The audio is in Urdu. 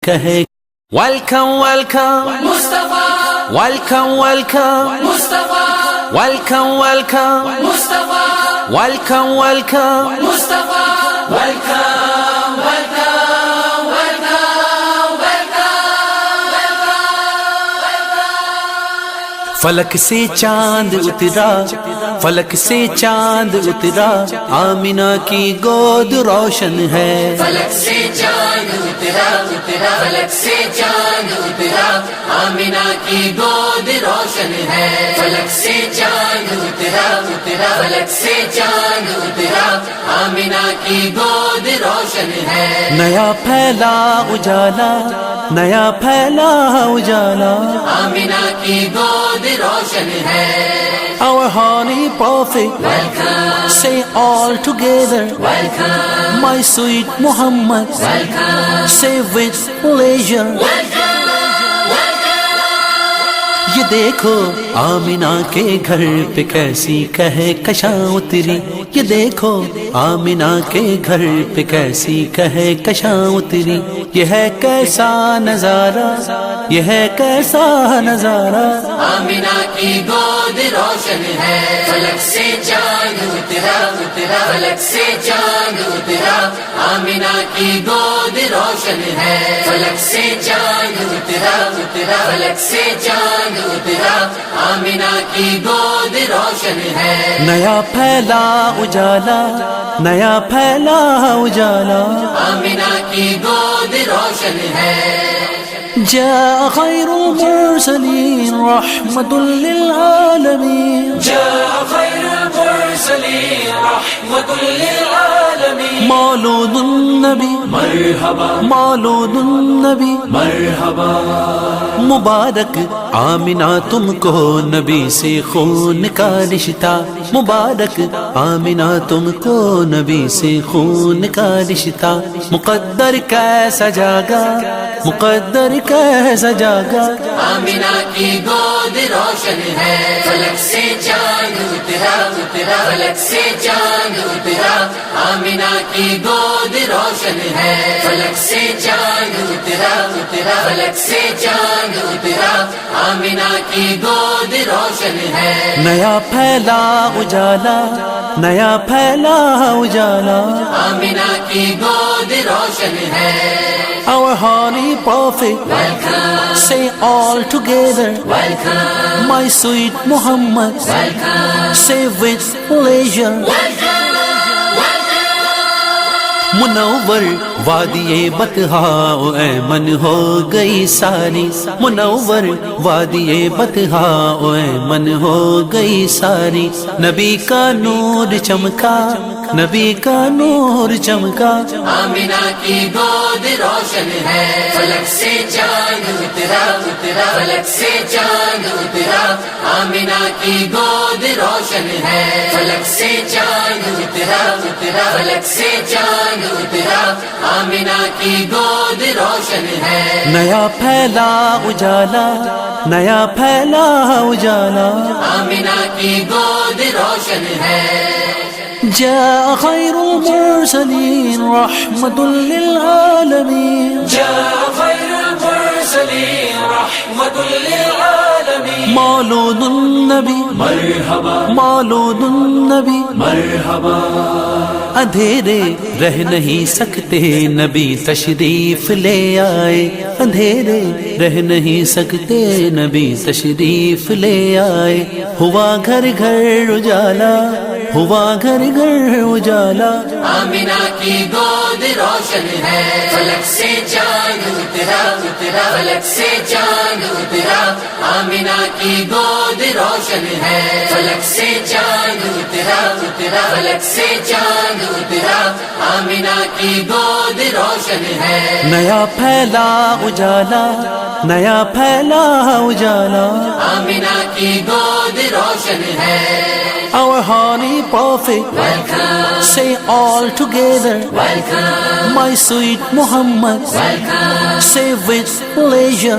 کہے ویلکم ویلکم مصطفیٰ ویلکم ویلکم مصطفیٰ ویلکم ویلکم مصطفیٰ ویلکم ویلکم مصطفیٰ ویلکم ویلکم ویلکم فلک سے چاند اترا فلک سے چاند اترا آمینہ کی گود روشن ہے فلک سے چاند اترا اترا فلک سے چاند اترا آمینہ کی گود روشن ہے فلک سے چاند اترا اترا فلک سے چاند اترا آمینہ کی گود روشن ہے نیا پھیلا اجالا نیا پھیلا اجالا آمینہ کی گود روشن ہے Our honey prophet welcome say all together welcome my sweet Muhammad welcome say with pleasure یہ دیکھو آمینہ کے گھر پہ کیسی کہے کشاں اتری یہ دیکھو آمینہ کے گھر پہ کیسی کہے کشاں اتری یہ ہے کیسا نظارہ یہ ہے کیسا نظارہ آمینہ کی گود روشن ہے فلک سے چاند اترا اترا فلک سے چاند اترا آمینہ کی گود روشن ہے فلک سے چاند اترا اترا فلک سے چاند اترا آمینہ کی گود روشن ہے نیا پھیلا اجالا نیا پھیلا اجالا آمینہ کی گود روشن ہے جاء خیر المرسلین رحمت للعالمین جاء خیر المرسلین رحمت للعالمین مولود النبی مرحبا مولود النبی مرحبا مبارک آمینہ تم کو نبی سے خون کا رشتہ مبارک آمینہ تم کو نبی سے خون کا رشتہ مقدر کیسا جاگا مقدر کیسا جاگا آمینہ کی گود روشن ہے فلک سے چاند اترا اترا فلک سے چاند اترا آمینہ کی گود روشن ہے فلک سے چاند اترا اترا فلک سے چاند اترا آمینہ کی گود روشن ہے نیا پھیلا اجالا نیا پھیلا اجالا آمینہ کی گود روشن ہے Our honey prophet welcome say all together welcome my sweet Muhammad welcome say with pleasure منور وادی بطحا ایمن ہو گئی ساری منور وادی بطحا ایمن ہو گئی ساری نبی کا نور چمکا نبی کا نور چمکا آمینہ کی گود روشن ہے فلک سے چاند اترا اترا فلک سے چاند اترا آمینہ کی گود روشن ہے فلک سے چاند اترا اترا فلک سے چاند اترا آمینہ کی گود روشن ہے نیا پھیلا اجالا نیا پھیلا اجالا آمینہ کی گود روشن ہے جاء خیر المرسلین رحمت للعالمین جاء خیر المرسلین رحمت للعالمین مولود النبی مرحبا مولود النبی مرحبا اندھیرے رہ نہیں سکتے نبی تشریف لے آئے اندھیرے رہ نہیں سکتے نبی تشریف لے آئے ہوا گھر گھر اجالا ہوا گھر گھر اجالا آمینہ کی گود روشن ہے فلک سے چاند اترا اترا فلک سے چاند اترا آمینہ کی گود روشن ہے فلک سے چاند اترا اترا فلک سے چاند اترا آمینہ کی گود روشن ہے نیا پھیلا اجالا نیا پھیلا اجالا آمینہ کی گود روشن ہے Our honey prophet welcome say all together welcome my sweet Muhammad welcome say with pleasure